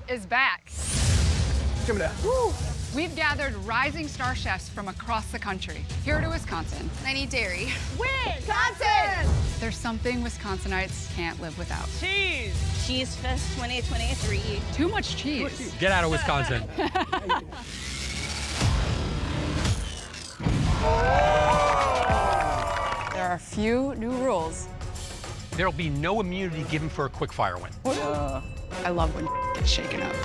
is back. Give me that. Woo. We've gathered rising star chefs from across the country here to Wisconsin. I need dairy. Wisconsin! There's something Wisconsinites can't live without. Cheese! Cheese Fest 2023. Too much cheese. Get out of Wisconsin. There are a few new rules. There'll be no immunity given for a quick fire win. I love when it's shaken up.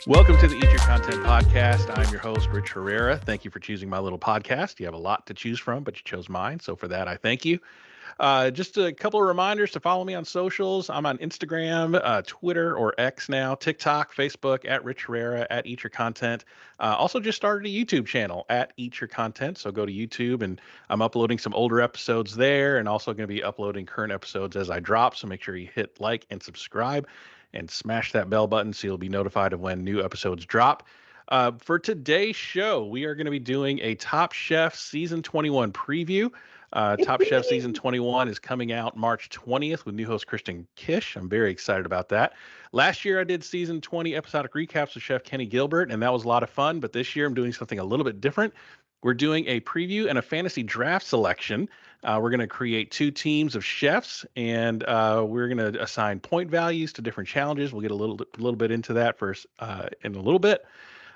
Welcome to the Eat Your Content podcast. I'm your host, Rich Herrera. Thank you for choosing my little podcast. You have a lot to choose from, but you chose mine. So for that, I thank you. Just a couple of reminders to follow me on socials. I'm on Instagram, Twitter, or X now, TikTok, Facebook, at Rich Herrera, at Eat Your Content. Also just started a YouTube channel, at Eat Your Content. So go to YouTube, and I'm uploading some older episodes there, and also going to be uploading current episodes as I drop. So make sure you hit like and subscribe and smash that bell button so you'll be notified of when new episodes drop. For today's show, we are going to be doing a Top Chef Season 21 preview. Top Chef Season 21 is coming out March 20th with new host Kristen Kish. I'm very excited about that. Last year, I did Season 20 episodic recaps with Chef Kenny Gilbert, and that was a lot of fun. But this year, I'm doing something a little bit different. We're doing a preview and a fantasy draft selection. We're going to create two teams of chefs, and we're going to assign point values to different challenges. We'll get a little bit into that first in a little bit.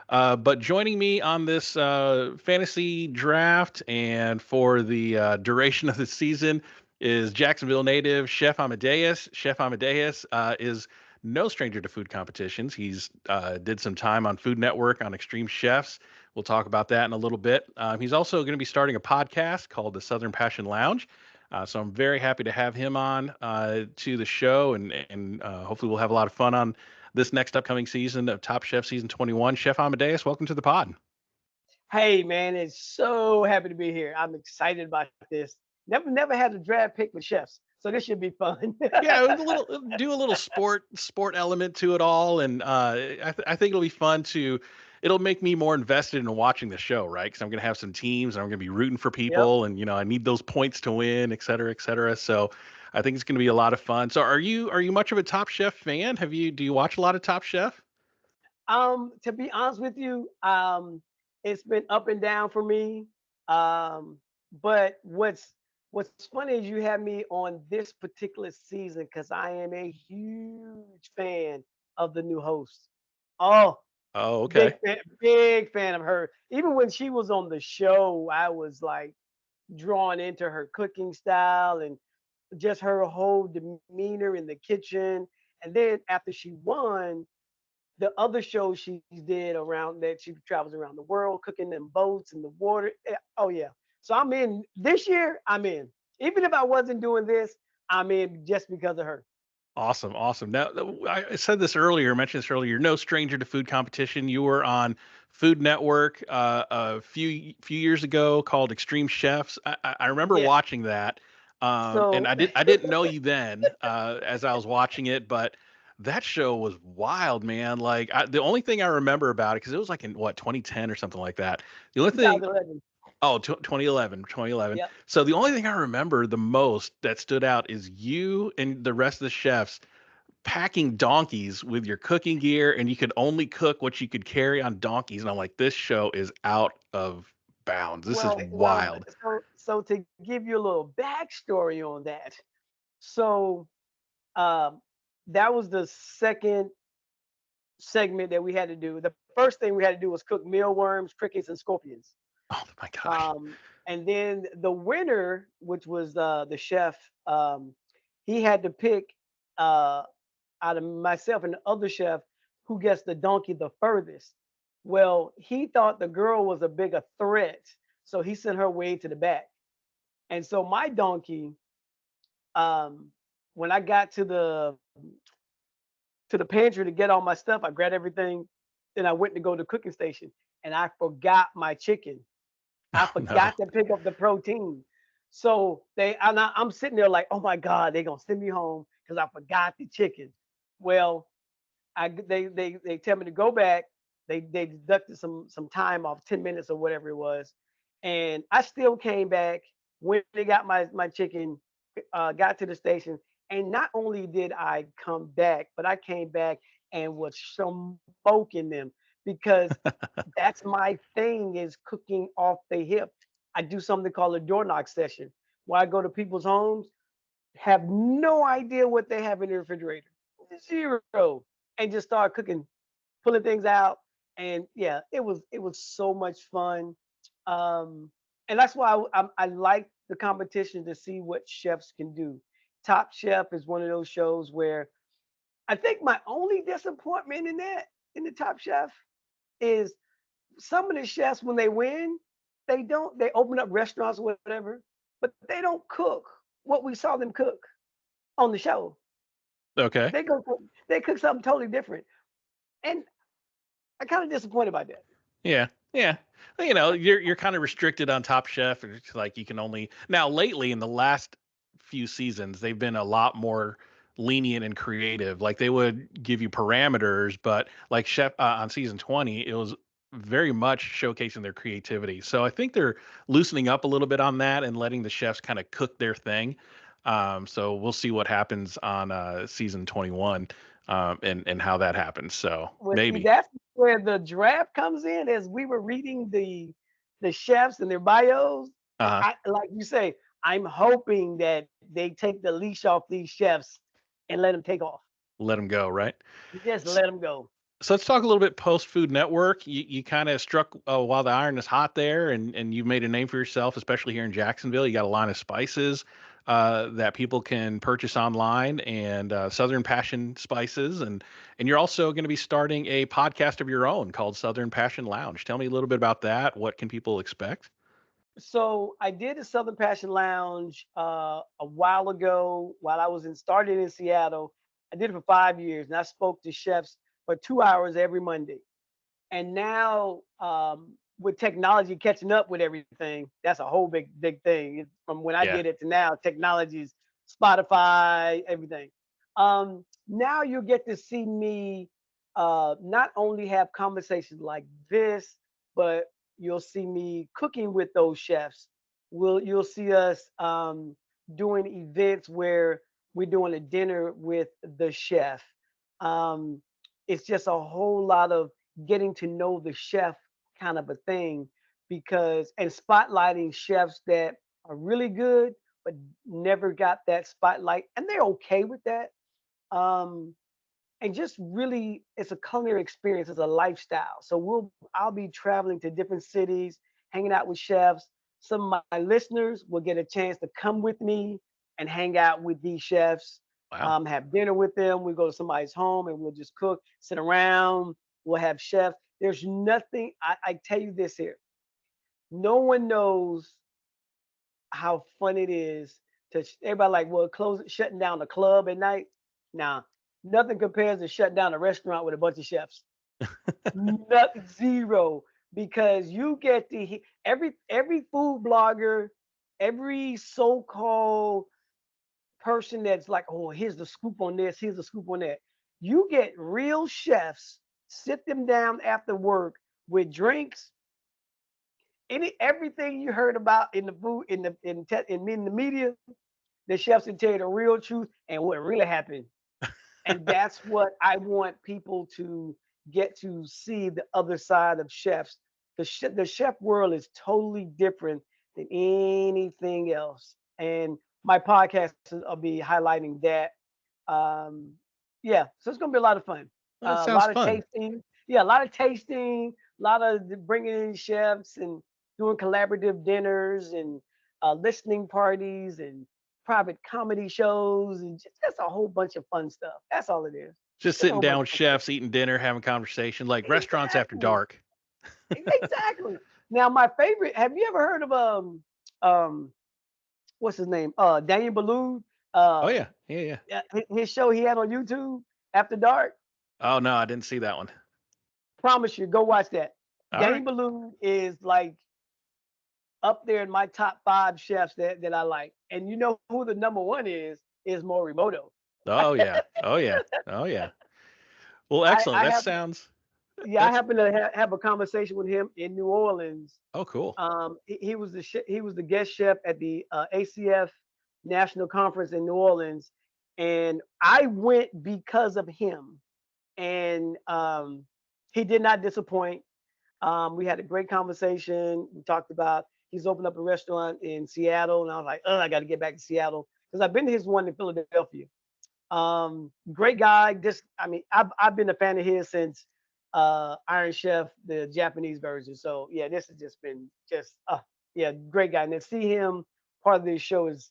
But joining me on this fantasy draft and for the duration of the season is Jacksonville native Chef Amadeus. Chef Amadeus is no stranger to food competitions. He's did some time on Food Network on Extreme Chefs. We'll talk about that in a little bit. He's also going to be starting a podcast called the Southern Passion Lounge. So I'm very happy to have him on to the show, and hopefully we'll have a lot of fun on this next upcoming season of Top Chef Season 21. Chef Amadeus, welcome to the pod. Hey man, it's so happy to be here. I'm excited about this. Never had a draft pick with chefs, so this should be fun. Yeah, do a little sport element to it all, and I think it'll be fun to. It'll make me more invested in watching the show, right? Because I'm going to have some teams, and I'm going to be rooting for people, and I need those points to win, et cetera, et cetera. So I think it's going to be a lot of fun. So are you much of a Top Chef fan? Do you watch a lot of Top Chef? To be honest with you, it's been up and down for me. But what's funny is you have me on this particular season because I am a huge fan of the new host. Oh, okay. Big fan of her. Even when she was on the show, I was like drawn into her cooking style and just her whole demeanor in the kitchen. And then after she won, the other shows she did around that, she travels around the world cooking in boats in the water. Oh yeah. So I'm in this year. I'm in. Even if I wasn't doing this, I'm in just because of her. Awesome. Now, I said this earlier, mentioned this earlier. You're no stranger to food competition. You were on Food Network a few years ago called Extreme Chefs. I remember watching that, and I didn't know you then as I was watching it, but that show was wild, man. Like the only thing I remember about it, because it was like in 2010 or something like that. The only thing. 2011. Oh, 2011. Yep. So the only thing I remember the most that stood out is you and the rest of the chefs packing donkeys with your cooking gear, and you could only cook what you could carry on donkeys. And I'm like, this show is out of bounds. This is wild. So to give you a little backstory on that, so that was the second segment that we had to do. The first thing we had to do was cook mealworms, crickets, and scorpions. Oh my gosh. And then the winner, which was the chef, he had to pick out of myself and the other chef who gets the donkey the furthest. Well, he thought the girl was a bigger threat, so he sent her way to the back. And so my donkey, when I got to the pantry to get all my stuff, I grabbed everything, then I went to go to the cooking station, and I forgot my chicken. I forgot to pick up the protein. So I'm sitting there like, oh my God, they're gonna send me home because I forgot the chicken. Well, they tell me to go back. They deducted some time off, 10 minutes or whatever it was. And I still came back when they got my chicken, got to the station, and not only did I come back, but I came back and was smoking them because that's my thing is cooking off the hip. I do something called a door knock session where I go to people's homes, have no idea what they have in the refrigerator, zero, and just start cooking, pulling things out. And yeah, it was so much fun. Um, and that's why I like the competition to see what chefs can do. Top Chef is one of those shows where I think my only disappointment in that in the Top Chef is some of the chefs when they win, they open up restaurants or whatever, but they don't cook what we saw them cook on the show. Okay. They cook something totally different, and I kind of disappointed by that. Yeah. Yeah. Well, you're kind of restricted on Top Chef. It's like you can only now lately in the last few seasons, they've been a lot more lenient and creative. Like they would give you parameters, but like Chef on season 20, it was very much showcasing their creativity. So I think they're loosening up a little bit on that and letting the chefs kind of cook their thing. So we'll see what happens on season 21 and how that happens. So Well, see, maybe. that's where the draft comes in. As we were reading the chefs and their bios, Uh-huh. like you say, I'm hoping that they take the leash off these chefs and let them take off. Let them go, right? Just let them go. So let's talk a little bit post Food Network. You kind of struck while the iron is hot there, and you've made a name for yourself, especially here in Jacksonville. You got a line of spices that people can purchase online, and Southern Passion spices, and you're also going to be starting a podcast of your own called Southern Passion Lounge. Tell me a little bit about that. What can people expect? So I did a Southern Passion Lounge a while ago while I was started in Seattle. I did it for 5 years, and I spoke to chefs for 2 hours every Monday. And now with technology catching up with everything, that's a whole big thing. From when I Yeah. did it to now, technology's Spotify, everything. Now you get to see me not only have conversations like this, but you'll see me cooking with those chefs. You'll see us doing events where we're doing a dinner with the chef. Um, it's just a whole lot of getting to know the chef kind of a thing because and spotlighting chefs that are really good but never got that spotlight and they're okay with that. Um, and just really it's a culinary experience, it's a lifestyle. So I'll be traveling to different cities, hanging out with chefs. Some of my listeners will get a chance to come with me and hang out with these chefs, Wow. have dinner with them. We go to somebody's home and we'll just cook, sit around, we'll have chefs. There's nothing, I tell you this here, no one knows how fun it is to everybody like well shutting down the club at night. Now, nothing compares to shutting down a restaurant with a bunch of chefs. Nothing, zero, because you get to every food blogger, every so-called person that's like, oh, here's the scoop on this, here's the scoop on that. You get real chefs, sit them down after work with drinks, everything you heard about in the food in the media, the chefs will tell you the real truth and what really happened. And that's what I want people to get to see the other side of chefs. The chef world is totally different than anything else. And my podcast will be highlighting that. Um, yeah, so it's going to be a lot of fun. Well, that A sounds lot of fun. tasting. Yeah, a lot of tasting, a lot of bringing in chefs and doing collaborative dinners and listening parties and private comedy shows and just a whole bunch of fun stuff. That's all it is. Just Just a sitting whole down bunch with of fun stuff. chefs, eating dinner, having conversation, like restaurants after Exactly. dark. Exactly. Now my favorite, have you ever heard of um what's his name? Daniel Ballou. Oh Uh yeah, yeah, yeah. his show he had on YouTube After Dark. Oh no, I didn't see that one. Promise you, go watch that. All Danny right. Balloon is like up there in my top five chefs that I like. And you know who the number one is Morimoto. Oh yeah. Oh yeah. Oh yeah. Well, I, excellent. I That have sounds. yeah, I That's. happened to have a conversation with him in New Orleans. Oh, cool. He was the guest chef at the ACF national conference in New Orleans, and I went because of him. And he did not disappoint. We had a great conversation. We talked about he's opened up a restaurant in Seattle, and I was like, oh, I got to get back to Seattle because I've been to his one in Philadelphia. Great guy. Just, I mean, I've been a fan of his since Iron Chef, the Japanese version. So yeah, this has just been just yeah, great guy. And to see him part of this show is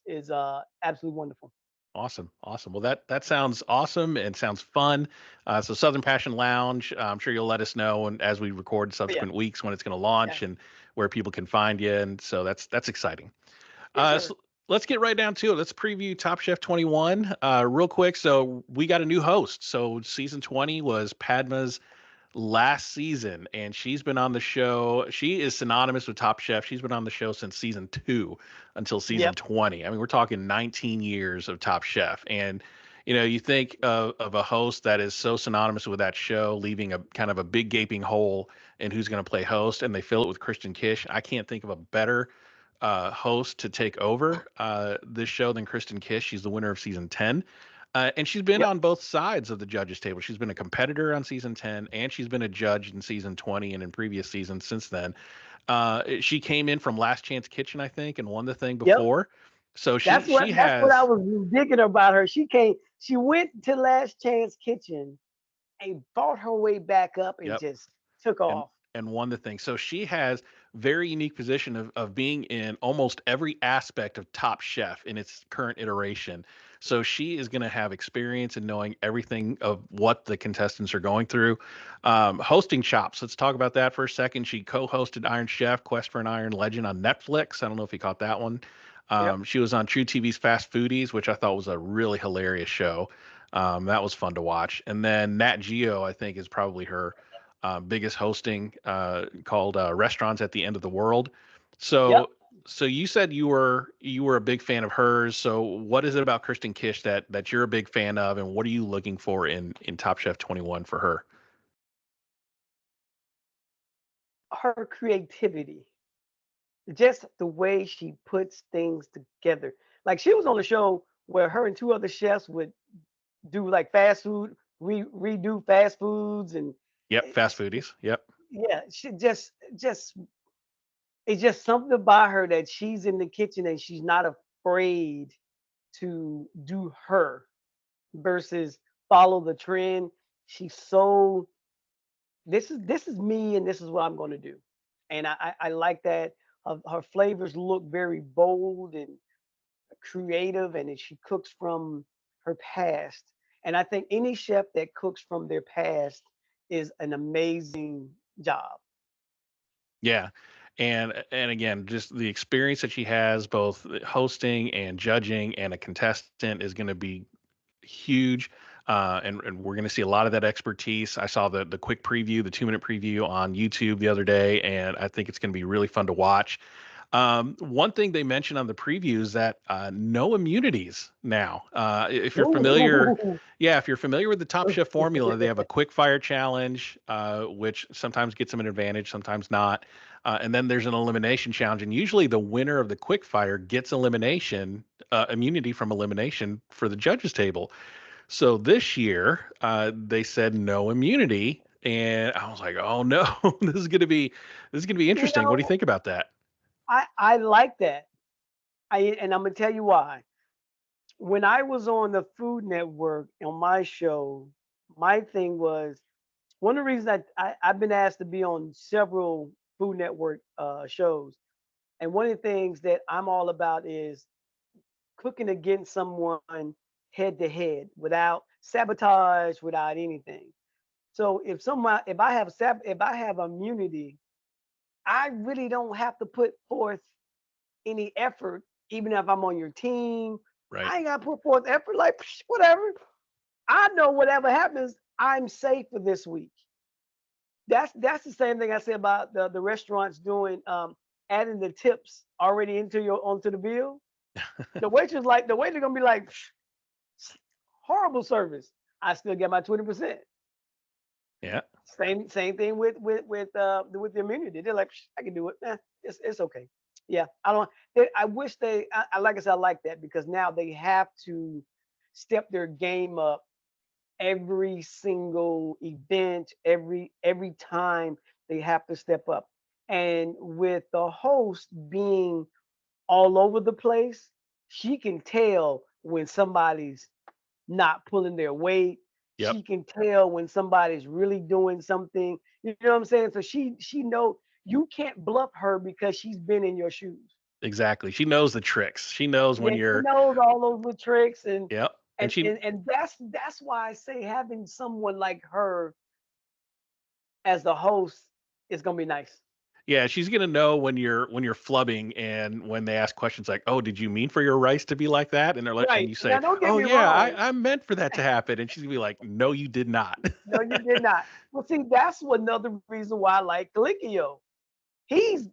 absolutely wonderful. Awesome. Awesome. Well, that sounds awesome and sounds fun. So Southern Passion Lounge, I'm sure you'll let us know and as we record Yeah, subsequent weeks when it's going to yeah, launch and where people can find you. And so that's exciting. yes, sir. So let's get right down to it. Let's preview Top Chef 21 real quick. So we got a new host. So season 20 was Padma's last season, and she's been on the show. She is synonymous with Top Chef. She's been on the show since season 2 until season Yep, 20. I mean, we're talking 19 years of Top Chef. And you think of a host that is so synonymous with that show, leaving a kind of a big gaping hole in who's going to play host, and they fill it with Kristen Kish. I can't think of a better host to take over this show than Kristen Kish. She's the winner of season 10. And she's been yep, on both sides of the judges table. She's been a competitor on season 10, and she's been a judge in season 20 and in previous seasons since then. She came in from Last Chance Kitchen, I think, and won the thing yep. before. So That's she what I has, was digging about her. She went to Last Chance Kitchen and fought her way back up and yep, just took and off. won the thing. So she has very unique position of being in almost every aspect of Top Chef in its current iteration. So she is going to have experience in knowing everything of what the contestants are going through. Hosting chops. Let's talk about that for a second. She co-hosted Iron Chef: Quest for an Iron Legend on Netflix. I don't know if you caught that one. Yep, She was on True TV's Fast Foodies, which I thought was a really hilarious show. That was fun to watch. And then Nat Geo, I think, is probably her biggest hosting called Restaurants at the End of the World. yep. So you said you were a big fan of hers. So what is it about Kristen Kish that you're a big fan of, and what are you looking for in Top Chef 21 for her? Her creativity, just the way she puts things together. Like she was on a show where her and two other chefs would do like fast food, redo fast foods, and Yep, Fast it's, Foodies. Yep. yeah, she just it's just something about her that she's in the kitchen and she's not afraid to do her versus follow the trend. She's so this is me and this is what I'm going to do, and I like that. Her flavors look very bold and creative, and she cooks from her past. And I think any chef that cooks from their past is an amazing job. Yeah. And again, just the experience that she has both hosting and judging and a contestant is going to be huge. And we're going to see a lot of that expertise. I saw the quick preview, the 2-minute preview on YouTube the other day, and I think it's going to be really fun to watch. One thing they mentioned on the preview is that no immunities now. If you're familiar, Ooh. yeah, if you're familiar with the Top Chef formula, they have a quick fire challenge, which sometimes gets them an advantage, sometimes not. And then there's an elimination challenge, and usually the winner of the quick fire gets elimination, immunity from elimination for the judges table. So this year, they said no immunity, and I was like, oh no, this is gonna be You interesting. What do you know, think about that? I like that. And I'm gonna tell you why. When I was on the Food Network on my show, my thing was one of the reasons I've been asked to be on several Food Network shows. And one of the things that I'm all about is cooking against someone head to head without sabotage, without anything. So if I have immunity, I really don't have to put forth any effort, even if I'm on your team. Right. I ain't gotta put forth effort. Like whatever. I know whatever happens, I'm safe for this week. That's the same thing I say about the restaurants doing adding the tips already into your onto the bill. The waiter's gonna be like, horrible service. I still get my 20%. Yeah. Same thing with the immunity. They're like, I can do it. It's okay. Yeah, I don't. I wish they. Like I said, I like that because now they have to step their game up every single event, every time they have to step up. And with the host being all over the place, she can tell when somebody's not pulling their weight. Yep. She can tell when somebody's really doing something. You know what I'm saying? So she know you can't bluff her because she's been in your shoes. Exactly. She knows the tricks. She knows Yeah, when she you're, knows all those little tricks and yep. And and she, and, and that's why I say having someone like her as the host is gonna be nice. yeah, she's gonna know when you're flubbing and when they ask questions like, "Oh, did you mean for your rice to be like that?" And they're like, and Right. you Now say, don't get "Oh me yeah, wrong. I meant for that to happen," and she's gonna be like, "No, you did not." No, you did not. Well, see, that's another reason why I like Calicchio. He's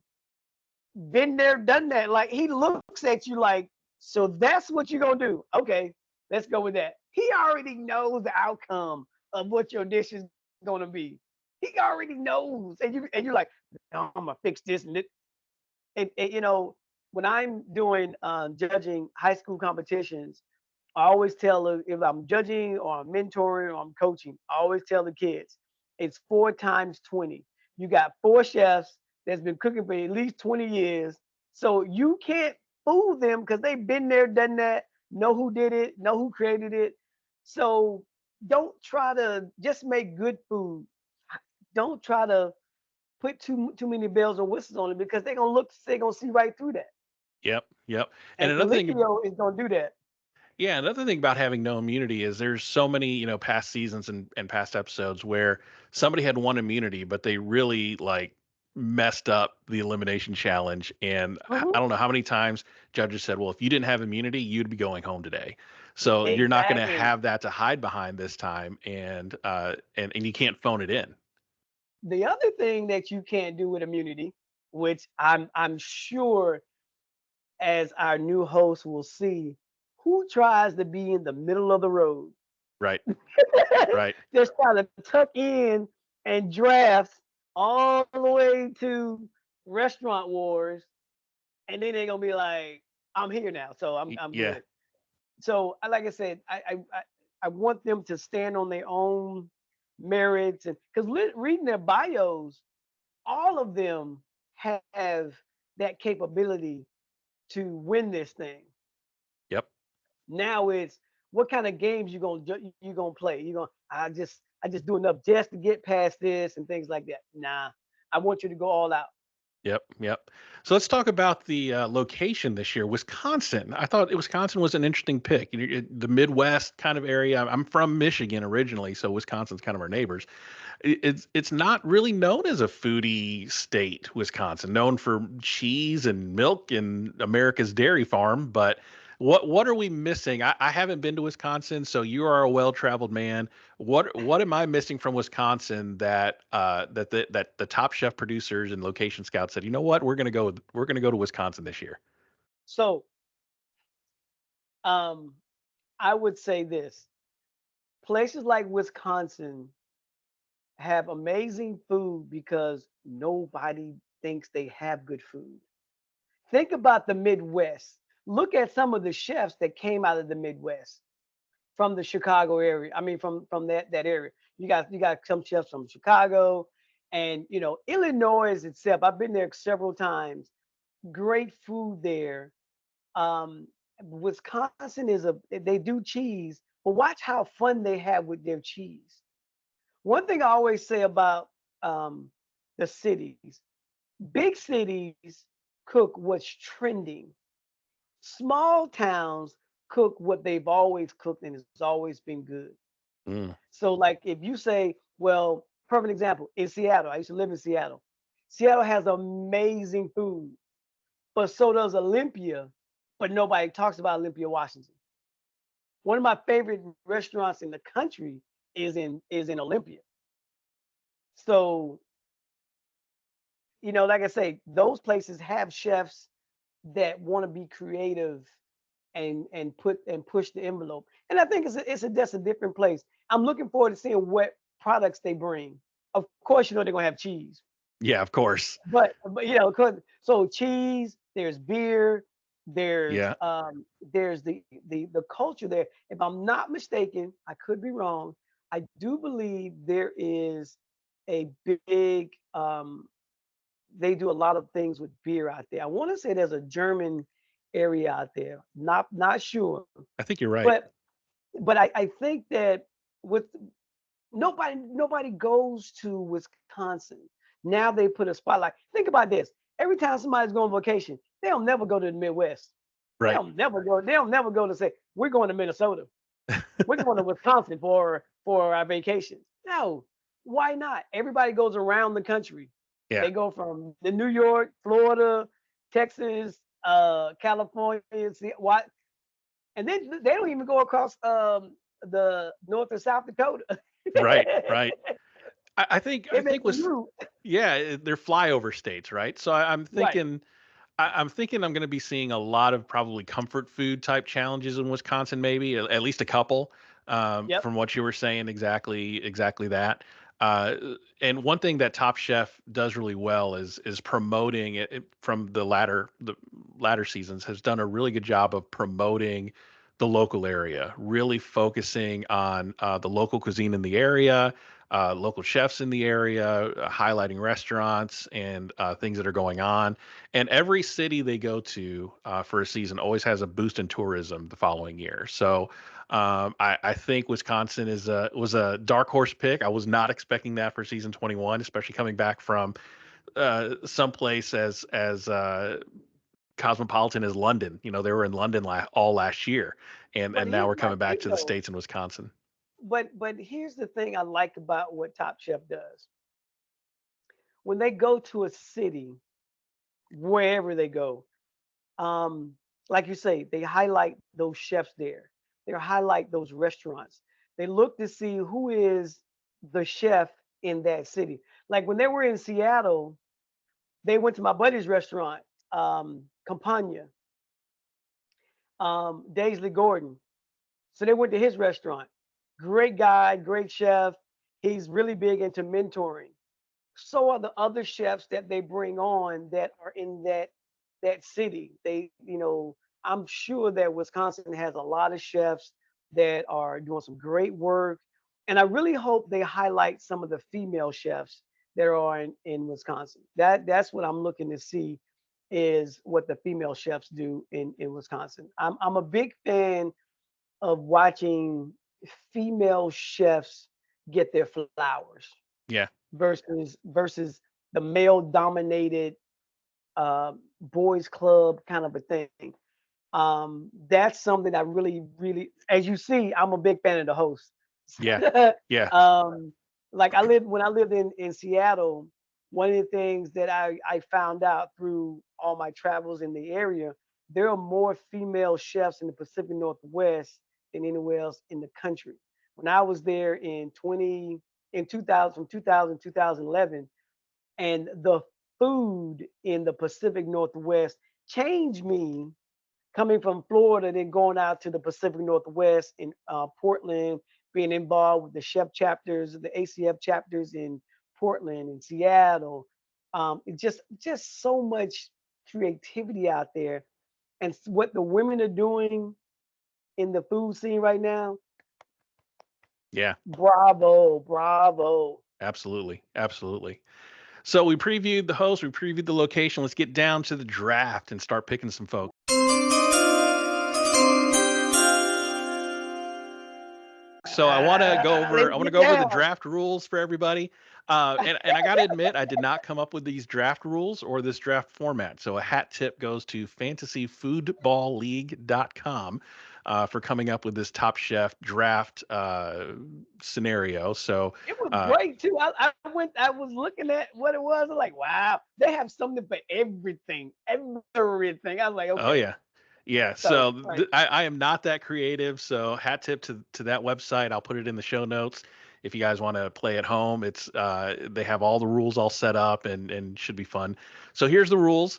been there, done that. Like he looks at you like, so that's what you're gonna do. Okay, let's go with that. He already knows the outcome of what your dish is gonna be. He already knows, and you're like, no, I'm gonna fix this and it. And when I'm doing judging high school competitions, I always tell if I'm judging or I'm mentoring or I'm coaching, I always tell the kids, it's 4 times 20. You got four chefs that's been cooking for at least 20 years. So you can't fool them because they've been there, done that, know who did it, know who created it. So don't try to just make good food. Don't try to put too many bells and whistles on it because they're gonna see right through that. Yep, yep. And And another thing, Calicchio is gonna do that. yeah, another thing about having no immunity is there's so many, past seasons and past episodes where somebody had one immunity, but they really like messed up the elimination challenge. And I Mhm. don't know how many times judges said, well, if you didn't have immunity, you'd be going home today. So you're not going to Exactly. have that to hide behind this time, and you can't phone it in. The other thing that you can't do with immunity, which I'm sure as our new host will see, who tries to be in the middle of the road, Right, right. just trying to tuck in and draft all the way to restaurant wars, and then they're gonna be like, "I'm here now, so I'm Yeah. good." So, like I said, I want them to stand on their own merits, and because reading their bios, all of them have that capability to win this thing. Yep. Now it's what kind of games you gonna play. You gonna I just do enough just to get past this and things like that. Nah, I want you to go all out. Yep, yep. So let's talk about the location this year. Wisconsin. I thought Wisconsin was an interesting pick. The Midwest kind of area. I'm from Michigan originally, so Wisconsin's kind of our neighbors. It's not really known as a foodie state, Wisconsin, known for cheese and milk and America's dairy farm. But what are we missing? I haven't been to Wisconsin, so you are a well-traveled man. What am I missing from Wisconsin that the Top Chef producers and location scouts said, you know what, we're gonna go to Wisconsin this year. So, um, I would say this: places like Wisconsin have amazing food because nobody thinks they have good food. Think about the Midwest. Look at some of the chefs that came out of the Midwest from the Chicago area. I mean, from that area. You got some chefs from Chicago, and Illinois itself. I've been there several times. Great food there. Um, Wisconsin they do cheese, but watch how fun they have with their cheese. One thing I always say about um, the cities, big cities cook what's trending. Small towns cook what they've always cooked and it's always been good. Mm, So, like if you say, well, perfect example in Seattle, I used to live in Seattle. Seattle has amazing food, but so does Olympia, but nobody talks about Olympia, Washington. One of my favorite restaurants in the country is in Olympia. So, like I say, those places have chefs that want to be creative and push the envelope. And I think it's just a different place. I'm looking forward to seeing what products they bring. Of course, they're gonna have cheese, yeah, of course. but so cheese, there's beer, Yeah. there's the culture there. If I'm not mistaken, I could be wrong. I do believe there is a big they do a lot of things with beer out there. I want to say there's a German area out there. Not sure, I think you're right. but I think that with nobody goes to Wisconsin. Now they put a spotlight. Think about this. Every time somebody's going on vacation, they'll never go to the Midwest. Right. They'll never go to say, we're going to Minnesota. We're going to Wisconsin for our vacation. No, why not? Everybody goes around the country. Yeah. They go from the New York, Florida, Texas, California, see what, and then they don't even go across the North and South Dakota. Right. Right. I They make think the was route. yeah, they're flyover states, right? So I'm Right. thinking I'm thinking I'm going to be seeing a lot of probably comfort food type challenges in Wisconsin, maybe at least a couple. Yep. From what you were saying, exactly that. Uh, and one thing that Top Chef does really well is promoting from the latter seasons has done a really good job of promoting the local area, really focusing on the local cuisine in the area, local chefs in the area, highlighting restaurants and things that are going on. And every city they go to for a season always has a boost in tourism the following year. So I think Wisconsin was a dark horse pick. I was not expecting that for season 21, especially coming back from someplace as cosmopolitan as London. You know, they were in London all last year, But and now here's we're my coming back thing to the though. states in Wisconsin. But here's the thing I like about what Top Chef does. When they go to a city, wherever they go, um, like you say, they highlight those chefs there. They highlight those restaurants. They look to see who is the chef in that city. Like when they were in Seattle, they went to my buddy's restaurant, Campagna, Daisley Gordon. So they went to his restaurant. Great guy, great chef. He's really big into mentoring. So are the other chefs that they bring on that are in that city. I'm sure that Wisconsin has a lot of chefs that are doing some great work. And I really hope they highlight some of the female chefs that are in Wisconsin. That's what I'm looking to see is what the female chefs do in Wisconsin. I'm a big fan of watching female chefs get their flowers Yeah, versus the male dominated boys club kind of a thing. That's something I really, as you see, I'm a big fan of the host. yeah, yeah, um, like when I lived in Seattle, one of the things that I found out through all my travels in the area, there are more female chefs in the Pacific Northwest than anywhere else in the country. When I was there in 2000, from 2000 2011, and the food in the Pacific Northwest changed me coming from Florida, then going out to the Pacific Northwest in Portland, being involved with the chef chapters, the ACF chapters in Portland and Seattle. It just so much creativity out there, and what the women are doing in the food scene right now. yeah. Bravo, bravo. Absolutely, absolutely. So we previewed the host, we previewed the location. Let's get down to the draft and start picking some folks. So I want to Let's go get over the down. draft rules for everybody. And I got to admit, I did not come up with these draft rules or this draft format. So a hat tip goes to fantasyfootballleague.com for coming up with this Top Chef draft scenario. So It was uh, great too. I was looking at what it was. I'm like, wow, they have something for everything. Everything. I was like, oh okay. yeah. Yeah, So so right. I am not that creative. So hat tip to that website. I'll put it in the show notes if you guys want to play at home. It's they have all the rules all set up and should be fun. So here's the rules.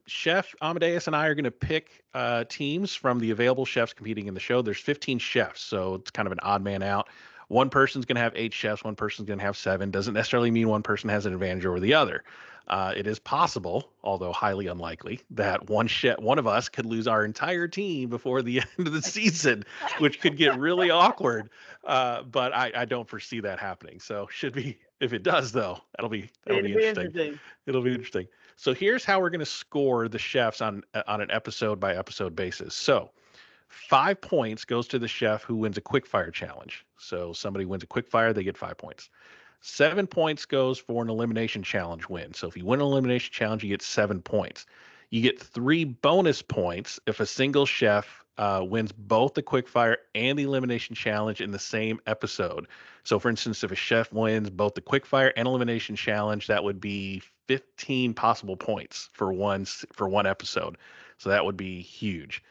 Chef Amadeus and I are going to pick teams from the available chefs competing in the show. There's 15 chefs, so it's kind of an odd man out. one person's going to have 8 chefs, one person's going to have 7. Doesn't necessarily mean one person has an advantage over the other. It is possible, although highly unlikely, that one of us could lose our entire team before the end of the season, which could get really awkward. But I don't foresee that happening. So should be, if it does though, that'll be It'll be interesting. interesting. It'll be interesting. So here's how we're going to score the chefs on an episode by episode basis. So 5 points goes to the chef who wins a quick fire challenge. So somebody wins a quick fire, they get 5 points. 7 points goes for an elimination challenge win. So if you win an elimination challenge, you get 7 points. You get 3 bonus points if a single chef wins both the quick fire and the elimination challenge in the same episode. So for instance, if a chef wins both the quick fire and elimination challenge, that would be 15 possible points for one episode. So that would be huge.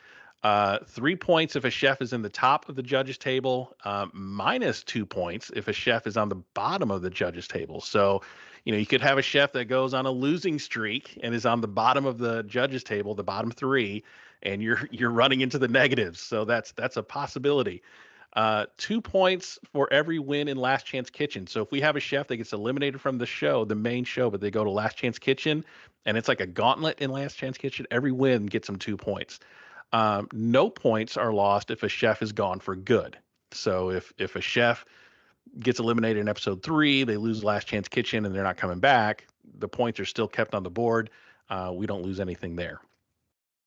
3 points if a chef is in the top of the judges table, minus 2 points if a chef is on the bottom of the judges table. So, you could have a chef that goes on a losing streak and is on the bottom of the judges table, the bottom 3, and you're running into the negatives. So that's a possibility. 2 points for every win in Last Chance Kitchen. So if we have a chef that gets eliminated from the show, the main show, but they go to Last Chance Kitchen, and it's like a gauntlet in Last Chance Kitchen, every win gets them 2 points. No points are lost if a chef is gone for good. So if a chef gets eliminated in episode 3, they lose Last Chance Kitchen and they're not coming back, the points are still kept on the board. We don't lose anything there.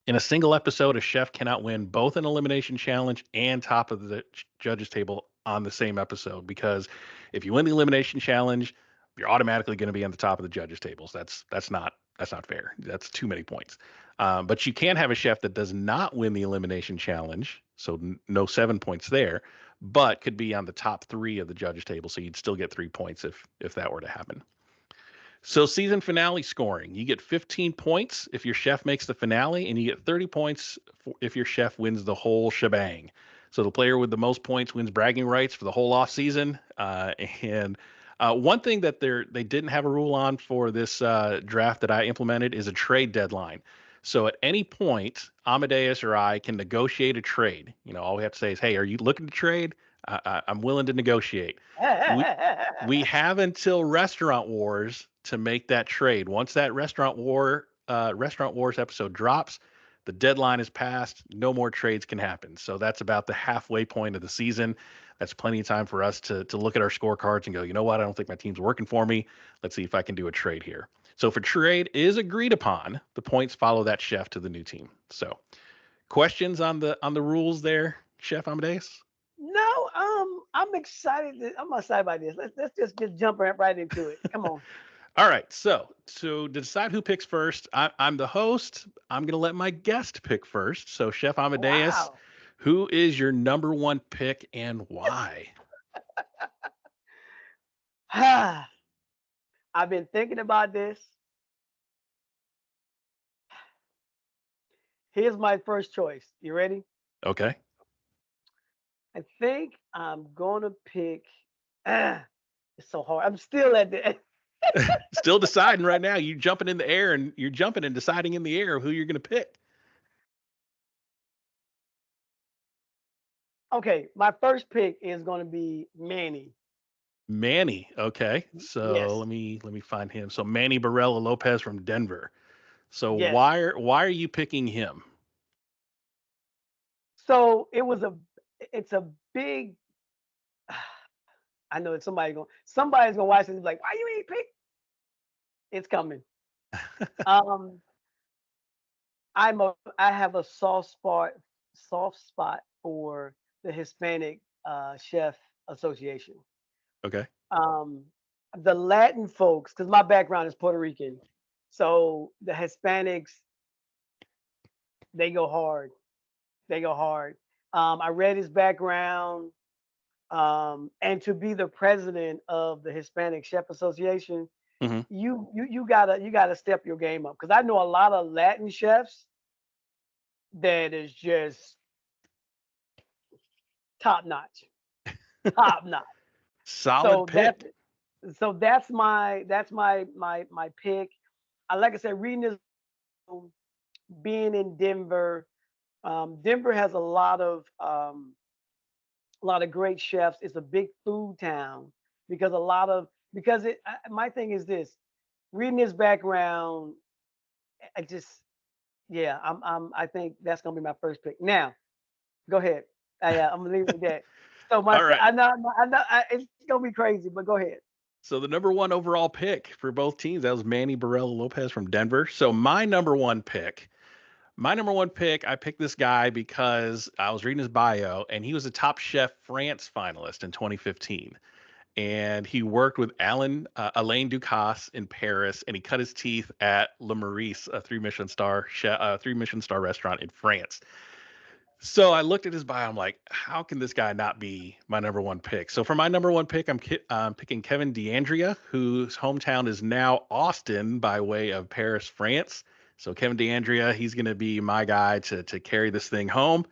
In a single episode, a chef cannot win both an elimination challenge and top of the judges table on the same episode, because if you win the elimination challenge, you're automatically going to be on the top of the judges tables. That's not fair. That's too many points. But you can have a chef that does not win the elimination challenge, so no 7 points there, but could be on the top 3 of the judges table. So you'd still get 3 points if that were to happen. So season finale scoring, you get 15 points if your chef makes the finale, and you get 30 points if your chef wins the whole shebang. So the player with the most points wins bragging rights for the whole off season. And one thing that they didn't have a rule on for this draft that I implemented is a trade deadline. So at any point, Amadeus or I can negotiate a trade. All we have to say is, "Hey, are you looking to trade? I'm willing to negotiate." We have until Restaurant Wars to make that trade. Once that Restaurant Wars episode drops, the deadline is passed. No more trades can happen. So that's about the halfway point of the season. That's plenty of time for us to look at our scorecards and go, you know what? I don't think my team's working for me. Let's see if I can do a trade here. So if a trade is agreed upon, the points follow that chef to the new team. So questions on the rules there, Chef Amadeus? No, I'm excited. I'm excited about this. Let's just get jumping right into it. Come on. All right. So to decide who picks first, I'm the host. I'm going to let my guest pick first. So Chef Amadeus, who is your number 1 pick and why? I've been thinking about this. Here's my first choice. You ready? Okay. I think I'm gonna pick. It's so hard. I'm still at the. Still deciding right now. You're jumping in the air and you're jumping and deciding in the air who you're going to pick. Okay, my first pick is gonna be Manny. Manny. Okay. So Yes. let me find him. So Manny Barella Lopez from Denver. So Yes. why are you picking him? So it's a big. I know that somebody's gonna watch this and be like, why you ain't pick? It's coming. Um, I have a soft spot for the Hispanic Chef Association. Okay. The Latin folks, because my background is Puerto Rican, so the Hispanics, they go hard. They go hard. I read his background, and to be the president of the Hispanic Chef Association, hmm you gotta step your game up, because I know a lot of Latin chefs that is just top notch, top notch. Solid So pick. that's my pick. I like I said, reading this, being in Denver. Denver has a lot of a lot of great chefs. It's a big food town because a lot of because it. My thing is this: reading his background, I just yeah, I think that's gonna be my first pick. Now, go ahead. I'm gonna leave it at that. So All right. it's gonna be crazy, but go ahead. So the number one overall pick for both teams, that was Manny Barella Lopez from Denver. So my number one pick, I picked this guy because I was reading his bio and he was a Top Chef France finalist in 2015. And he worked with Alain Ducasse in Paris, and he cut his teeth at Le Maurice, a three Michelin star restaurant in France. So I looked at his bio. I'm like, how can this guy not be my number one pick? So for my number one pick, I'm picking Kevin DeAndrea, whose hometown is now Austin by way of Paris, France. So Kevin DeAndrea, he's going to be my guy to carry this thing home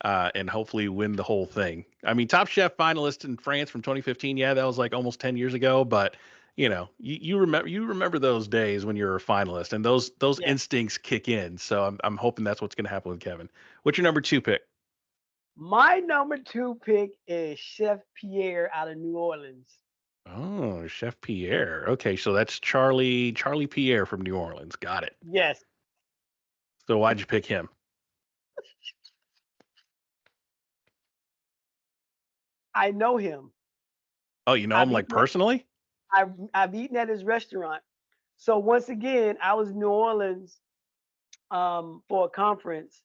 and hopefully win the whole thing. I mean, Top Chef finalist in France from 2015. Yeah, that was like almost 10 years ago, but you remember those days when you're a finalist and those Yeah. instincts kick in. So I'm hoping that's what's going to happen with Kevin. What's your number two pick? My number two pick is Chef Pierre out of New Orleans. Oh, Chef Pierre. Okay, so that's Charlie Pierre from New Orleans. Got it. Yes, So why'd you pick him? I know him. Oh, you know him I've like eaten at, personally? I've eaten at his restaurant. So once again, I was in New Orleans for a conference,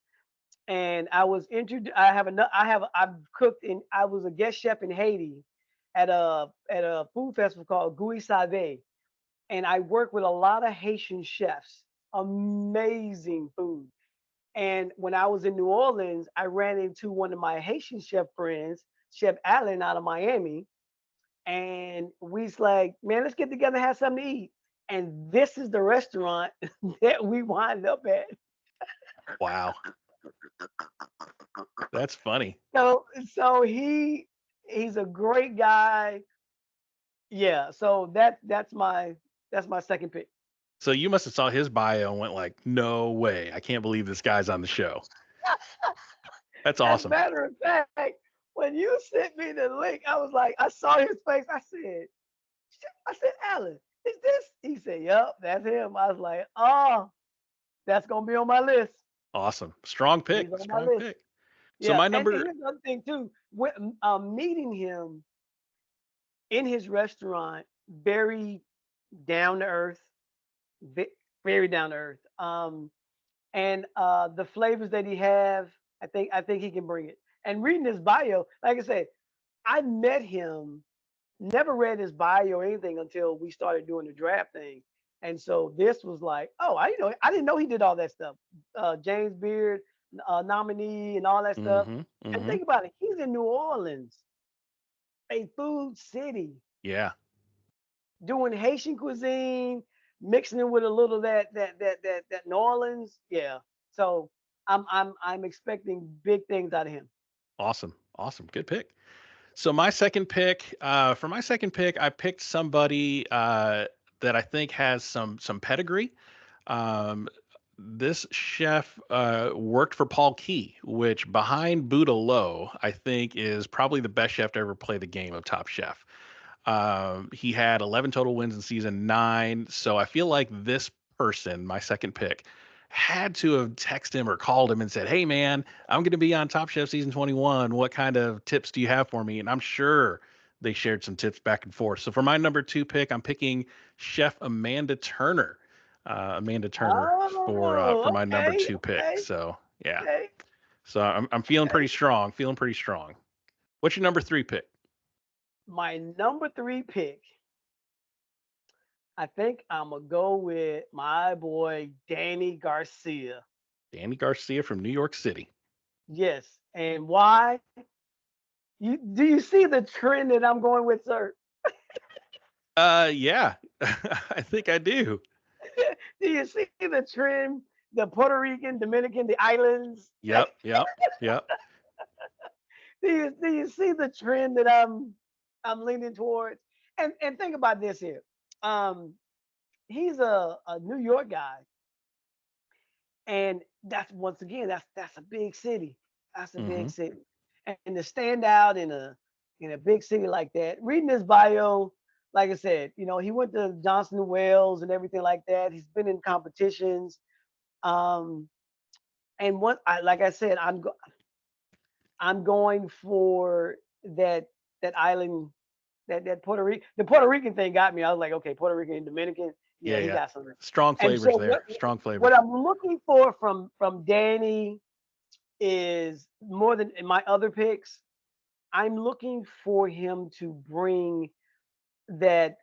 and I was introduced. I've cooked in. I was a guest chef in Haiti at a food festival called Gouy Save, and I worked with a lot of Haitian chefs. Amazing food. And when I was in New Orleans, I ran into one of my Haitian chef friends, Chef Allen out of Miami, and we's like, man, let's get together and have something to eat. And this is the restaurant that we wind up at. Wow, that's funny. So he's a great guy. Yeah. So that's my second pick. So you must have saw his bio and went like, "No way! I can't believe this guy's on the show." That's As a awesome. matter of fact, when you sent me the link, I was like, I saw his face. I said, Alan, is this? He said, Yup, that's him. I was like, oh, that's gonna be on my list. Awesome. Strong He's pick. on my Strong list. pick. So Yeah. my And number here's another thing too. Meeting him in his restaurant, very down to earth, ve- very down to earth. And the flavors that he have, I think he can bring it. And reading his bio, like I said, I met him, never read his bio or anything until we started doing the draft thing. And so this was like, oh, I didn't know he did all that stuff. James Beard nominee and all that stuff. Mm-hmm. And Mm-hmm. think about it, he's in New Orleans, a food city, Yeah. doing Haitian cuisine, mixing it with a little of that New Orleans. Yeah. So I'm expecting big things out of him. Awesome. Awesome. Good pick. So for my second pick, I picked somebody that I think has some pedigree. Um, this chef worked for Paul Key, which behind Buddha Low, I think is probably the best chef to ever play the game of Top Chef. He had 11 total wins in season nine. So I feel like this person, my second pick, had to have texted him or called him and said, "Hey, man, I'm going to be on Top Chef season 21. What kind of tips do you have for me?" And I'm sure they shared some tips back and forth. So for my number two pick, I'm picking Chef Amanda Turner. Amanda Turner for Oh, my number okay, two pick. okay, So yeah, okay, so I'm feeling okay. pretty strong. Feeling pretty strong. What's your number three pick? My number three pick, I think I'm gonna go with my boy Danny Garcia. Danny Garcia from New York City. Yes, and why? Do you see the trend that I'm going with, sir? Yeah, I think I do. Do you see the trend? The Puerto Rican, Dominican, the islands. Yep, yep, yep. Do you see the trend that I'm leaning towards? And think about this here. Um, he's a New York guy, and that's once again that's a big city. That's a big Hmm. city. and to stand out in a big city like that. Reading his bio, like I said, he went to Johnson and Wales and everything like that. He's been in competitions. Um, and like I said, I'm going for that island, that Puerto Rican. The Puerto Rican thing got me. I was like, okay, Puerto Rican and Dominican, Yeah, yeah, he yeah. got something. Strong And flavors so there. Strong flavors. what I'm looking for from Danny is more than in my other picks. I'm looking for him to bring that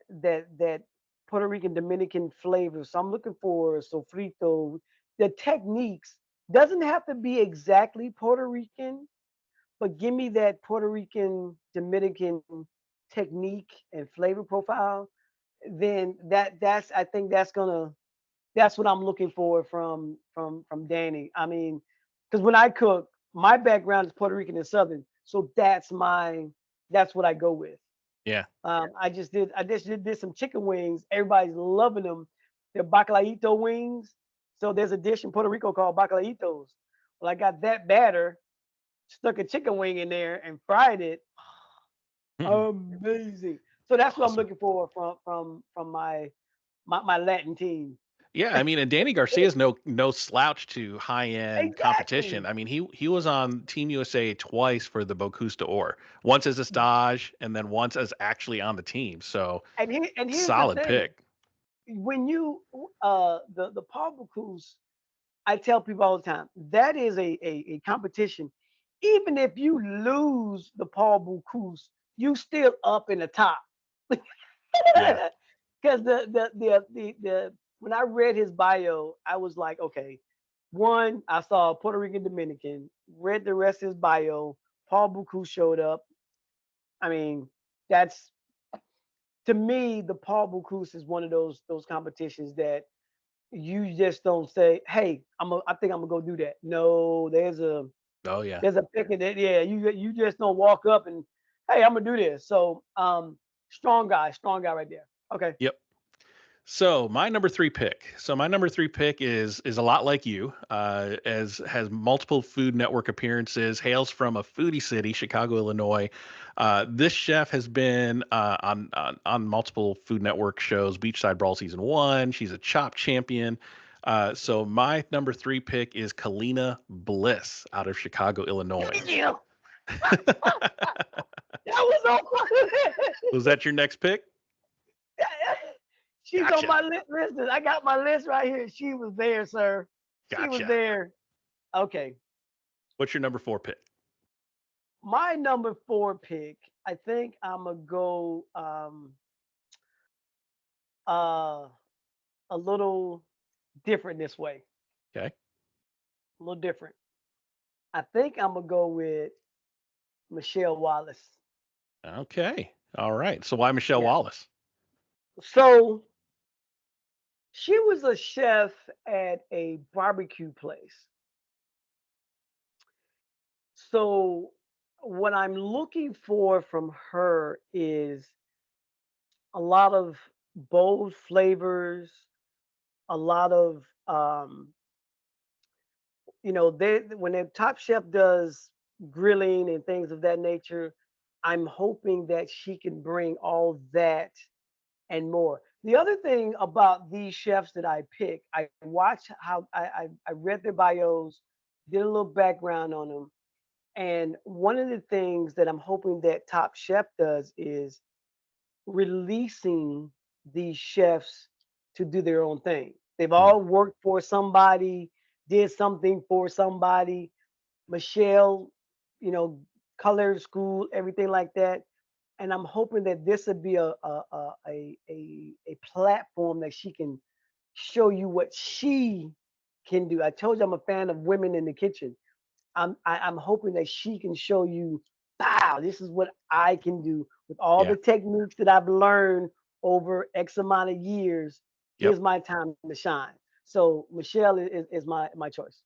Puerto Rican Dominican flavor. So I'm looking for sofrito. The techniques doesn't have to be exactly Puerto Rican, but give me that Puerto Rican Dominican technique and flavor profile. Then that's I think that's what I'm looking for from Danny. I mean, because when I cook, my background is Puerto Rican and Southern, so that's what I go with. Yeah. I just did some chicken wings. Everybody's loving them. They're bacalaito wings. So there's a dish in Puerto Rico called bacalaitos. Well, I got that batter, stuck a chicken wing in there, and fried it. Amazing. So that's what I'm Awesome. looking for from my Latin team. Yeah, I mean, and Danny Garcia is no slouch to high end competition. Exactly. I mean, he was on Team USA twice for the Bocuse d'Or, once as a stage and then once as actually on the team. So And here's the solid thing: pick. when you the Paul Bocuse, I tell people all the time that is a competition. Even if you lose the Paul Bocuse, you still up in the top. Yeah. Because the when I read his bio, I was like, okay, one, I saw Puerto Rican Dominican, read the rest of his bio, Paul Bocuse showed up. I mean, that's to me, the Paul Bocuse is one of those competitions that you just don't say, "Hey, I think I'm gonna go do that." No, Oh yeah. there's a pick in it. Yeah, you just don't walk up and, "Hey, I'm gonna do this." So, strong guy right there. Okay. Yep. So my number three pick. So my number three pick is a lot like you, as has multiple Food Network appearances, hails from a foodie city, Chicago, Illinois. This chef has been on multiple Food Network shows, Beachside Brawl season one. She's a chop champion. So my number three pick is Kalina Bliss out of Chicago, Illinois. Yeah, that was on. Was that your next pick? She's on Gotcha. my list. Listen, I got my list right here. She was there, sir. She was Gotcha. there. Okay. What's your number four pick? My number four pick, I think I'm gonna go uh a little different this way. Okay. A little different. I think I'm gonna go with Michelle Wallace. Okay. All right. So why Michelle Yeah. Wallace? So she was a chef at a barbecue place. So what I'm looking for from her is a lot of bold flavors, a lot of they when a top chef does grilling and things of that nature, I'm hoping that she can bring all that and more. The other thing about these chefs that I pick, I watch how I read their bios, did a little background on them, and one of the things that I'm hoping that Top Chef does is releasing these chefs to do their own thing. They've Mm, all worked for somebody, did something for somebody. Michelle, you know, color school, everything like that. And I'm hoping that this would be a platform that she can show you what she can do. I told you I'm a fan of women in the kitchen. I'm hoping that she can show you, wow, this is what I can do with all yeah. the techniques that I've learned over X amount of years. Yep. Here's my time to shine. So Michelle is my choice.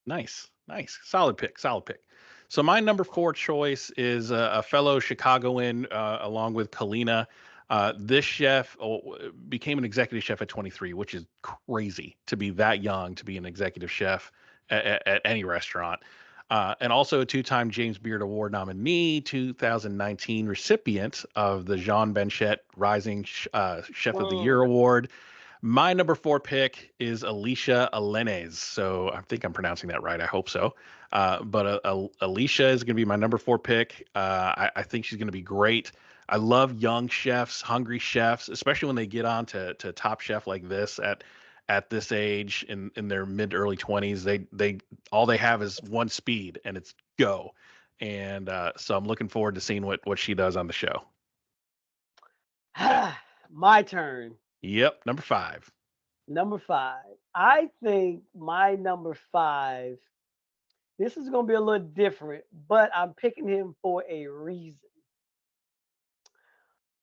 Nice. Nice. Solid pick. Solid pick. So my number four choice is a fellow Chicagoan, along with Kalina. This chef became an executive chef at 23, which is crazy to be that young to be an executive chef at any restaurant. and also a two-time James Beard Award nominee, 2019 recipient of the Jean Benchette Rising Chef of the Year Award. My number 4 pick is Alicia Alenes. So I think I'm pronouncing that right. I hope so. But Alicia is going to be my number 4 pick. I think she's going to be great. I love young chefs, hungry chefs, especially when they get on to Top Chef like this at this age in their mid to early 20s. They all they have is one speed, and it's go. And so I'm looking forward to seeing what she does on the show. My turn. Yep, number 5. Number 5. I think my number 5, this is going to be a little different, but I'm picking him for a reason.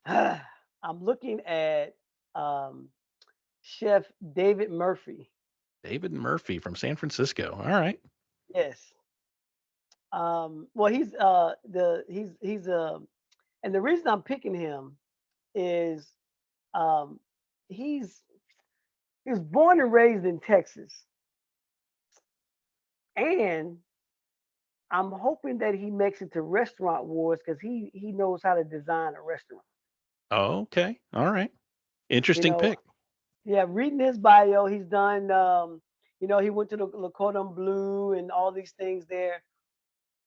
I'm looking at Chef David Murphy. David Murphy from San Francisco. All right. Yes. Well, he's and the reason I'm picking him is he's he was born and raised in Texas, and I'm hoping that he makes it to Restaurant Wars because he knows how to design a restaurant. Oh, okay. All right. You Interesting know, pick. yeah, reading his bio, he's done. He went to the Le Cordon Bleu and all these things there.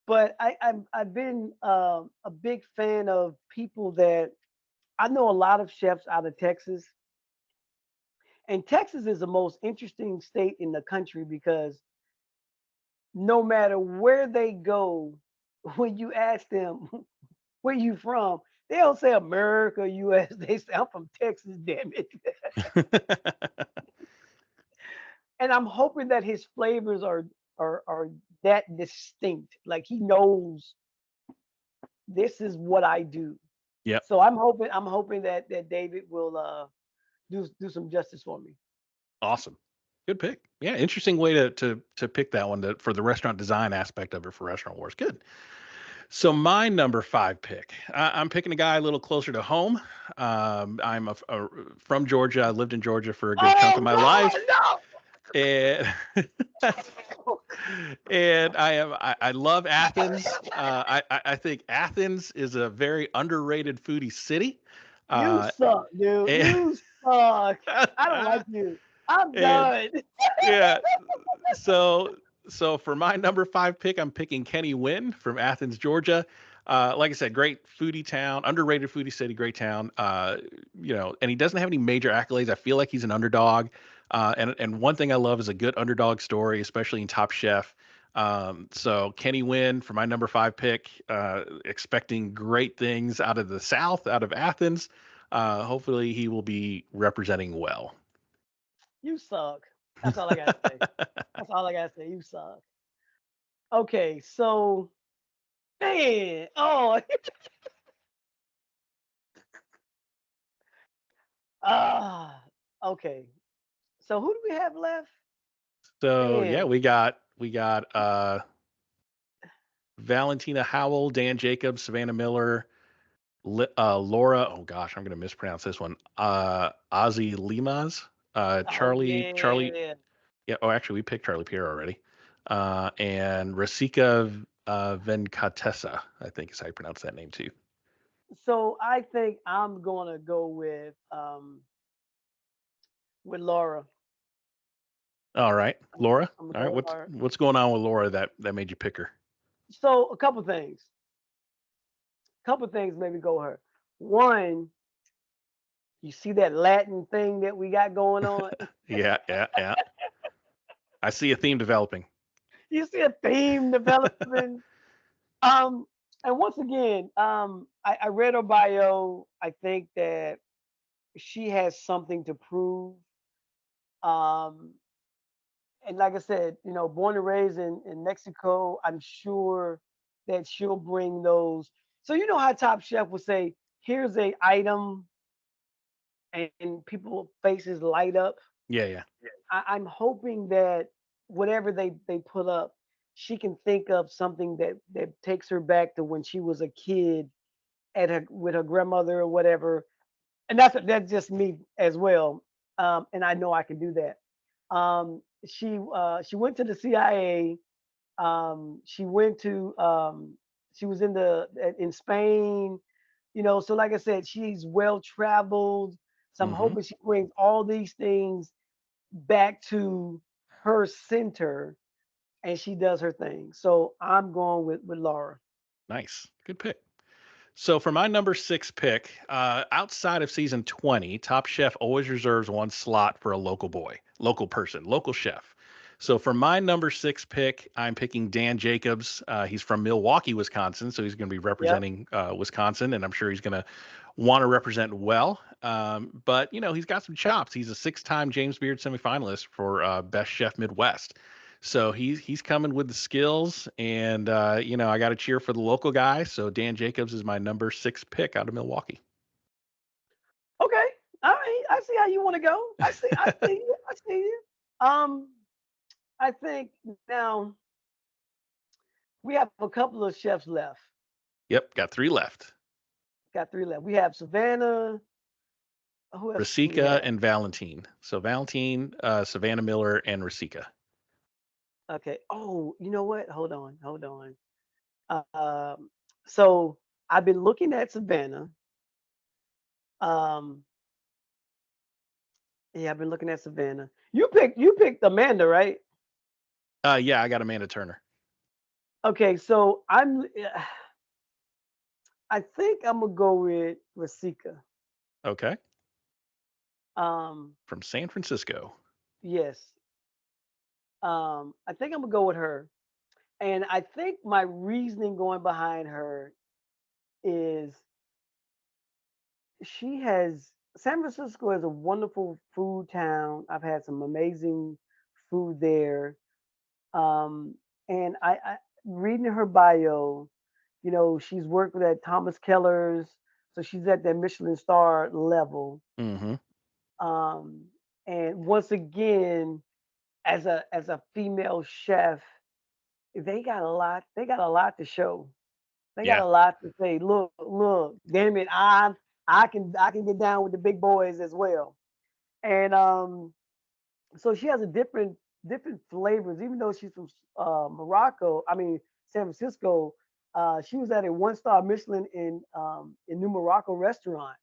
But I've been a big fan of people that I know a lot of chefs out of Texas, and Texas is the most interesting state in the country because no matter where they go, when you ask them where you from, they don't say America, U.S. They say I'm from Texas, damn it. And I'm hoping that his flavors are that distinct. Like he knows this is what I do. Yep. So I'm hoping that David will do some justice for me. Awesome. Good pick. Yeah, interesting way to pick that one for the restaurant design aspect of it for Restaurant Wars. Good. So my number 5 pick, I'm picking a guy a little closer to home. I'm from Georgia. I lived in Georgia for a good chunk of my life, and and I love Athens. I think Athens is a very underrated foodie city. You suck, dude. And, You suck. I don't like you. I'm and done. yeah, so for my number 5 pick, I'm picking Kenny Wynn from Athens, Georgia. Like I said, great foodie town, underrated foodie city, great town. And he doesn't have any major accolades. I feel like he's an underdog. And one thing I love is a good underdog story, especially in Top Chef. So Kenny Wynn for my number 5 pick, expecting great things out of the South, out of Athens. Hopefully he will be representing well. You suck. That's all I gotta say. That's all I gotta say. You suck. Okay, so man, ah, okay. So who do we have left? So yeah, Man, we got Valentina Howell, Dan Jacobs, Savannah Miller, Laura. Oh gosh, I'm gonna mispronounce this one. Ozzy Limas, oh Charlie. yeah. Yeah. Oh, actually, we picked Charlie Pierre already. And Rasika Venkatesa, I think is how you pronounce that name too. So I think I'm gonna go with Laura. All right, Laura. I'm gonna All right, go with what's Laura. what's going on with Laura that made you pick her? So a couple things. Couple things made me go with her. One, you see that Latin thing that we got going on? Yeah, yeah, yeah. I see a theme developing. You see a theme developing. Um, and once again, I read her bio. I think that she has something to prove. Um, and like I said, born and raised in Mexico, I'm sure that she'll bring those. So you know how Top Chef would say, "Here's a item," and people faces light up. Yeah, yeah. I'm hoping that whatever they put up, she can think of something that takes her back to when she was a kid at her with her grandmother or whatever. And that's just me as well. And I know I can do that. She went to the CIA She went to she was in Spain, so like I said, she's well traveled. So I'm Hmm. hoping she brings all these things back to her center and she does her thing. So I'm going with Laura. Nice. Good pick. So for my number six pick, outside of season 20, Top Chef always reserves one slot for a local boy, local person, local chef. So for my number six pick, I'm picking Dan Jacobs. He's from Milwaukee, Wisconsin, so he's going to be Yep. representing Wisconsin, and I'm sure he's going to want to represent well. But he's got some chops. He's a six-time James Beard semifinalist for Best Chef Midwest. So he's coming with the skills, and I got to cheer for the local guy. So Dan Jacobs is my number six pick out of Milwaukee. Okay. All right. I see how you want to go. I see you. I see you. Um, I think now we have a couple of chefs left. Yep, got three left: Got three left. We have Savannah. Who else do we Rasika have? and Valentine. So Valentine, Savannah Miller, and Rasika. Okay. Oh, you know what? Hold on. Hold on. So I've been looking at Savannah. Um, yeah, I've been looking at Savannah. You picked Amanda, right? Yeah, I got Amanda Turner. Okay, so I think I'm gonna go with Rasika. Okay, Um, from San Francisco. yes. I think I'm gonna go with her. And I think my reasoning going behind her is she has San Francisco is a wonderful food town. I've had some amazing food there. Um, and I reading her bio, she's worked with at Thomas Keller's, so she's at that Michelin star level. Mm-hmm. Um, and once again, as a female chef, they got a lot to show. They got Yeah, a lot to say. Look, damn it, I can get down with the big boys as well. And so she has a different flavors, even though she's from Morocco. I mean San Francisco. She was at a one-star Michelin in New Morocco restaurant.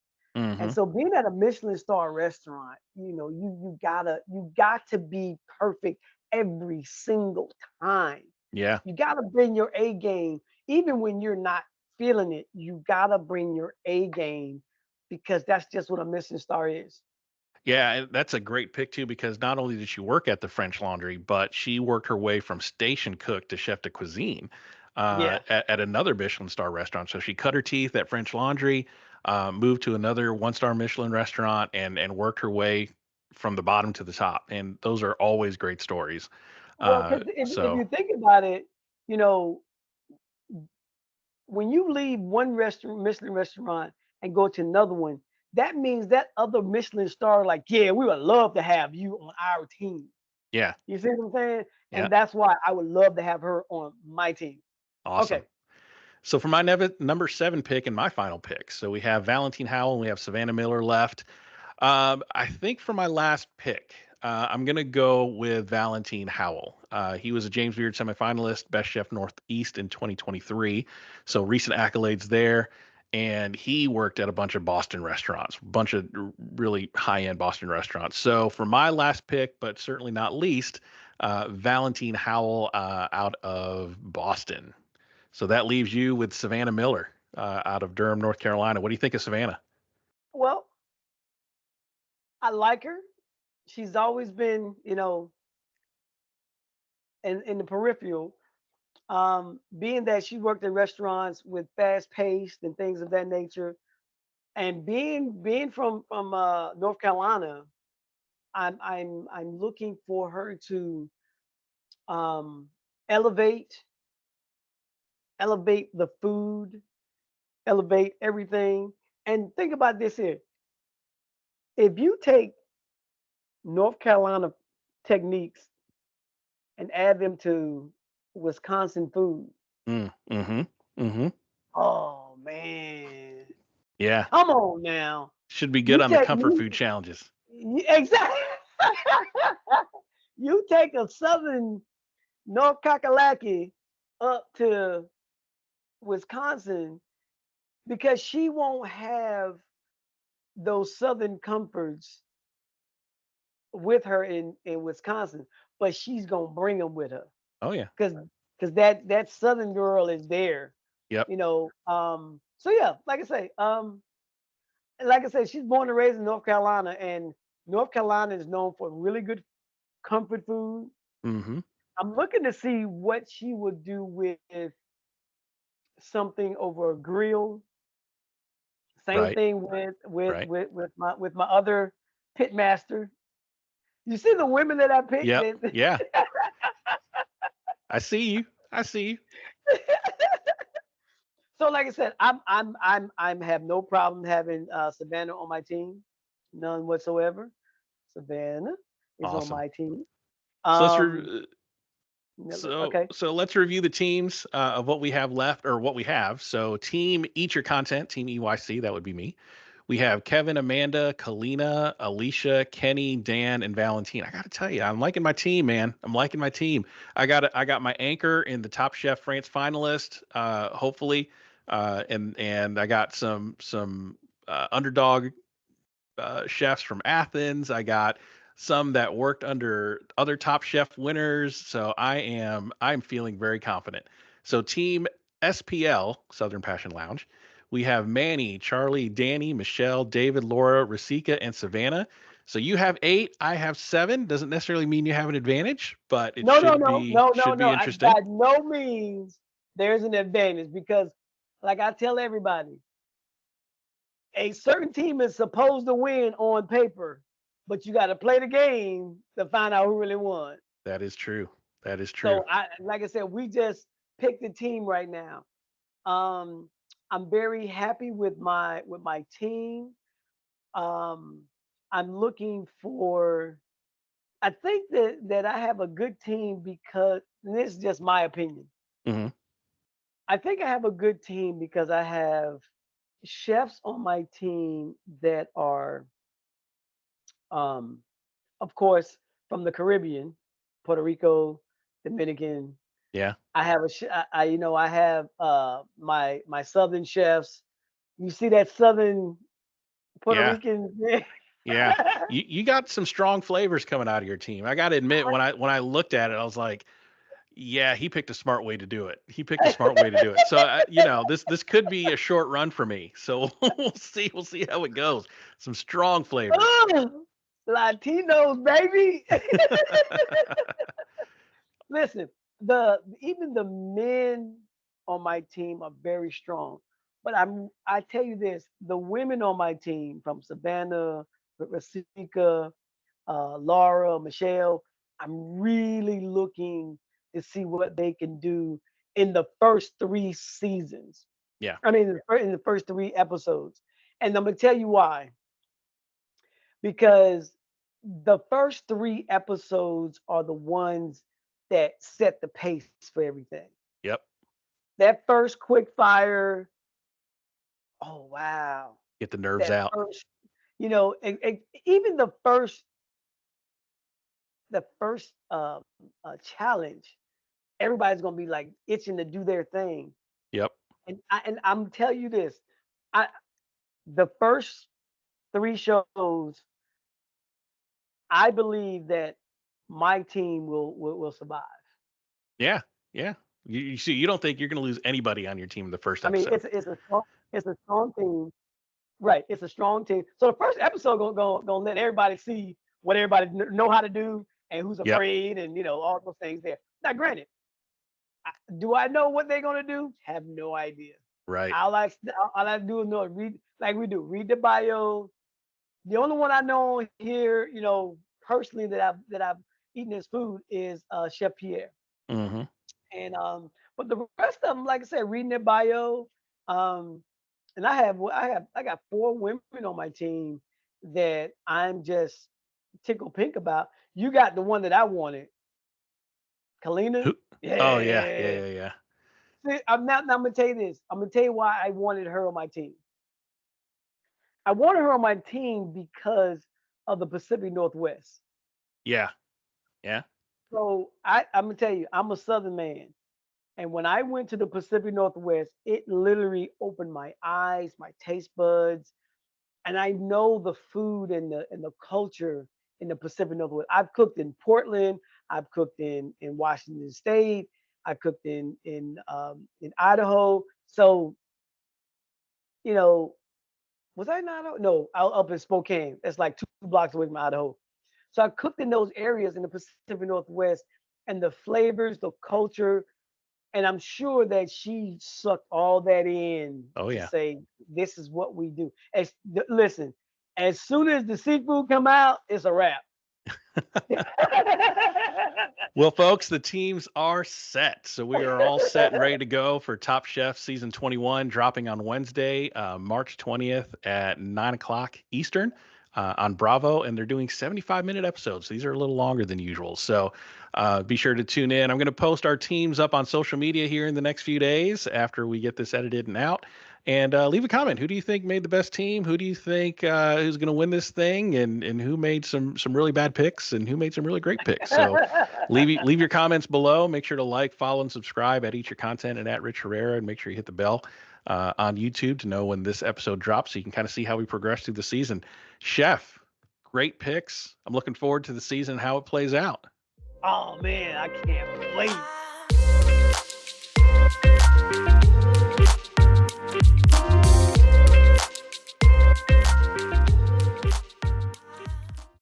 And mm-hmm. so being at a Michelin star restaurant, you got to be perfect every single time. Yeah. You got to bring your A game even when you're not feeling it. You got to bring your A game because that's just what a Michelin star is. Yeah, and that's a great pick too because not only did she work at the French Laundry, but she worked her way from station cook to chef de cuisine Yeah. at another Michelin star restaurant. So she cut her teeth at French Laundry, moved to another one-star Michelin restaurant, and worked her way from the bottom to the top. And those are always great stories. Well, because if So you think about it, you know, when you leave one restaurant, Michelin restaurant, and go to another one, that means that other Michelin star, like, yeah, we would love to have you on our team. yeah, You see what I'm saying? yeah, And that's why I would love to have her on my team. awesome. Okay. So for my number seven pick and my final pick, so we have Valentine Howell and we have Savannah Miller left. I think for my last pick, I'm going to go with Valentine Howell. He was a James Beard semifinalist, Best Chef Northeast in 2023. So recent accolades there. And he worked at a bunch of Boston restaurants, a bunch of really high end Boston restaurants. So for my last pick, but certainly not least, Valentine Howell out of Boston. So that leaves you with Savannah Miller out of Durham, North Carolina. What do you think of Savannah? Well, I like her. She's always been, in the peripheral. Being that she worked in restaurants with fast paced and things of that nature, and being from North Carolina, I'm looking for her to um, elevate elevate the food, elevate everything. And think about this here: if you take North Carolina techniques and add them to Wisconsin food, Mm-hmm. Mm-hmm. oh man, Yeah. come on now! Should be good You on the take comfort you food challenges. exactly. You take a southern North Kakalaki up to Wisconsin because she won't have those southern comforts with her in Wisconsin, but she's gonna bring them with her Oh yeah. because that southern girl is there, Yep. So yeah, like I say, she's born and raised in North Carolina, and North Carolina is known for really good comfort food. Mm-hmm. I'm looking to see what she would do with something over a grill. Same Right. thing Right. with my other pit master. You see the women that I picked. Yep. Yeah. I see you. I see you. So like I said, I'm have no problem having Savannah on my team, none whatsoever. Savannah is on Awesome. my team. So Um, okay. let's review the teams of what we have left or what we have. So team Eat Your Content, team EYC, that would be me. We have Kevin, Amanda, Kalina, Alicia, Kenny, Dan, and Valentine. I got to tell you, I'm liking my team, man. I'm liking my team. I got my anchor in the Top Chef France finalist, hopefully, and I got some underdog chefs from Athens. I got some that worked under other Top Chef winners. So I'm feeling very confident. So team SPL, Southern Passion Lounge, we have Manny, Charlie, Danny, Michelle, David, Laura, Rasika, and Savannah. So you have 8, I have 7. Doesn't necessarily mean you have an advantage, but it No, no, no, no, no, should no. be I interesting. by no means there's an advantage because, like I tell everybody, a certain team is supposed to win on paper, but you got to play the game to find out who really won. That is true. That is true. So like I said, we just picked the team right now. Um, I'm very happy with my team. Um, I'm looking for. I think that I have a good team because and this is just my opinion. Hmm. I think I have a good team because I have chefs on my team that are, um, of course, from the Caribbean, Puerto Rico, Dominican. Yeah. I have I have my Southern chefs. You see that Southern Puerto Yeah. Rican? Yeah, you got some strong flavors coming out of your team. I got to admit, when I looked at it, I was like, yeah, he picked a smart way to do it. He picked a smart way to do it. So this could be a short run for me. So we'll see. We'll see how it goes. Some strong flavors. Oh, Latinos, baby. Listen, the even the men on my team are very strong. But I tell you this, the women on my team from Savannah, Rasika, Laura, Michelle, I'm really looking to see what they can do in the first 3 seasons. Yeah. I mean, in the first 3 episodes. And I'm gonna tell you why. Because the first 3 episodes are the ones that set the pace for everything. Yep. That first quick fire, oh wow. Get the nerves That out. first, even the first challenge, everybody's gonna be like itching to do their thing. Yep. And I'm telling you this, I the first 3 shows, I believe that my team will survive. Yeah. Yeah. You see, you don't think you're going to lose anybody on your team in the first I mean, episode. it's a strong team, right? It's a strong team. So the first episode gonna let everybody see what everybody know how to do and who's Yep. afraid and all those things there. Now, granted, do I know what they're gonna do? Have no idea. Right. All I do is know read like we do. Read the bio. The only one I know here, personally that I've eaten his food is Chef Pierre. Hmm. And but the rest of them, like I said, reading their bio. Um, and I got 4 women on my team that I'm just tickled pink about. You got the one that I wanted, Kalina. Who? Oh yeah. Yeah. Yeah. Yeah. Yeah. See, now I'm gonna tell you this. I'm gonna tell you why I wanted her on my team. I wanted her on my team because of the Pacific Northwest. Yeah. Yeah. So I'm gonna tell you, I'm a Southern man, and when I went to the Pacific Northwest, it literally opened my eyes, my taste buds, and I know the food and the culture in the Pacific Northwest. I've cooked in Portland, I've cooked in Washington State, I cooked in Idaho. So you know, was I in Idaho? No, I was up in Spokane. That's like 2 blocks away from Idaho. So I cooked in those areas in the Pacific Northwest, and the flavors, the culture, and I'm sure that she sucked all that in Oh to yeah. say this is what we do. Listen, as soon as the seafood come out, it's a wrap. Well, folks, the teams are set. So we are all set and ready to go for Top Chef Season 21, dropping on Wednesday, March 20th at 9 o'clock Eastern on Bravo. And they're doing 75-minute episodes. These are a little longer than usual. So be sure to tune in. I'm going to post our teams up on social media here in the next few days after we get this edited and out. And leave a comment. Who do you think made the best team? Who do you think who's going to win this thing? And who made some really bad picks and who made some really great picks? So leave your comments below. Make sure to like, follow, and subscribe at Eat Your Content and at Rich Herrera, and make sure you hit the bell on YouTube to know when this episode drops, so you can kind of see how we progress through the season. Chef, great picks. I'm looking forward to the season, how it plays out. Oh man, I can't wait.